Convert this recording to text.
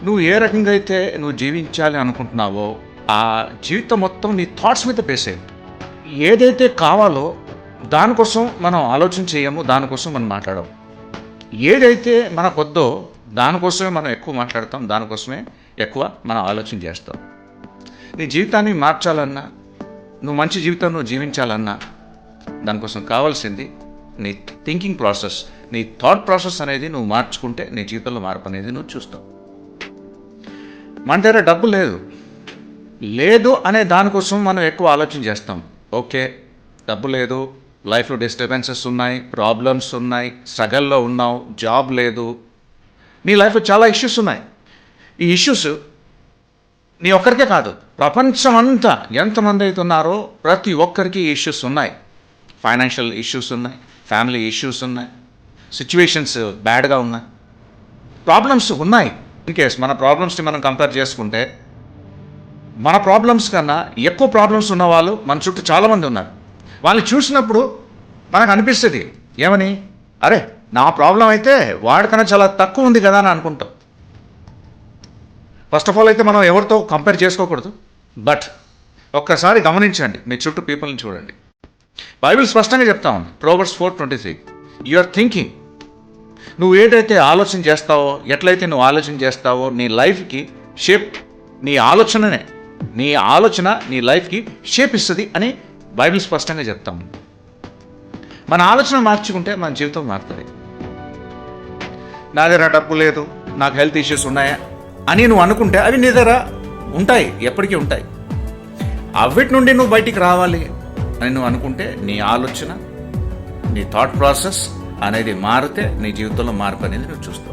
నువ్వు ఏ రకంగా అయితే నువ్వు జీవించాలి అనుకుంటున్నావో ఆ జీవితం మొత్తం నీ థాట్స్ మీద బేసే. ఏదైతే కావాలో దానికోసం మనం ఆలోచన చేయము, దానికోసం మనం మాట్లాడము. ఏదైతే మనకొద్దో దానికోసమే మనం ఎక్కువ మాట్లాడతాం, దానికోసమే ఎక్కువ మనం ఆలోచన చేస్తాం. నీ జీవితాన్ని మార్చాలన్నా, నువ్వు మంచి జీవితం నువ్వు జీవించాలన్నా దానికోసం కావాల్సింది నీ థింకింగ్ ప్రాసెస్, నీ థాట్ ప్రాసెస్ అనేది నువ్వు మార్చుకుంటే నీ జీవితంలో మార్పు అనేది నువ్వు చూస్తావు. మన దగ్గర డబ్బు లేదు అనే దానికోసం మనం ఎక్కువ ఆలోచన చేస్తాం. ఓకే, డబ్బు లేదు, లైఫ్లో డిస్టర్బెన్సెస్ ఉన్నాయి, ప్రాబ్లమ్స్ ఉన్నాయి, స్ట్రగల్లో ఉన్నావు, జాబ్ లేదు, నీ లైఫ్లో చాలా ఇష్యూస్ ఉన్నాయి. ఈ ఇష్యూస్ నీ ఒక్కరికే కాదు, ప్రపంచం అంతా ఎంతమంది అయితే ఉన్నారో ప్రతి ఒక్కరికి ఈ ఇష్యూస్ ఉన్నాయి. ఫైనాన్షియల్ ఇష్యూస్ ఉన్నాయి, ఫ్యామిలీ ఇష్యూస్ ఉన్నాయి, సిచ్యువేషన్స్ బ్యాడ్గా ఉన్నాయి, ప్రాబ్లమ్స్ ఉన్నాయి. ఇన్ కేస్ మన ప్రాబ్లమ్స్ని మనం కంపేర్ చేసుకుంటే మన ప్రాబ్లమ్స్ కన్నా ఎక్కువ ప్రాబ్లమ్స్ ఉన్న వాళ్ళు మన చుట్టూ చాలామంది ఉన్నారు. వాళ్ళని చూసినప్పుడు మనకు అనిపిస్తుంది ఏమని, అరే నా ప్రాబ్లం అయితే వాడికన్నా చాలా తక్కువ ఉంది కదా అని అనుకుంటాం. ఫస్ట్ ఆఫ్ ఆల్ అయితే మనం ఎవరితో కంపేర్ చేసుకోకూడదు. బట్ ఒక్కసారి గమనించండి, మీ చుట్టూ పీపుల్ని చూడండి. బైబిల్ స్పష్టంగా చెప్తా ఉంది, ప్రోవర్బ్స్ 4:23, యూఆర్ థింకింగ్. నువ్వు ఏదైతే ఆలోచన చేస్తావో, ఎట్లయితే నువ్వు ఆలోచన చేస్తావో నీ లైఫ్కి షేప్, నీ ఆలోచన నీ లైఫ్కి షేప్ ఇస్తుంది అని బైబిల్ స్పష్టంగా చెప్తాము. మన ఆలోచన మార్చుకుంటే మన జీవితం మారుతుంది. నా దగ్గర డబ్బు లేదు, నాకు హెల్త్ ఇష్యూస్ ఉన్నాయా అని నువ్వు అనుకుంటే అవి నీ దగ్గర ఉంటాయి, ఎప్పటికీ ఉంటాయి. అవిటి నుండి నువ్వు బయటికి రావాలి అని నువ్వు అనుకుంటే నీ ఆలోచన, నీ థాట్ ప్రాసెస్ అనేది మారితే నీ జీవితంలో మార్పు అనేది నువ్వు చూస్తావు.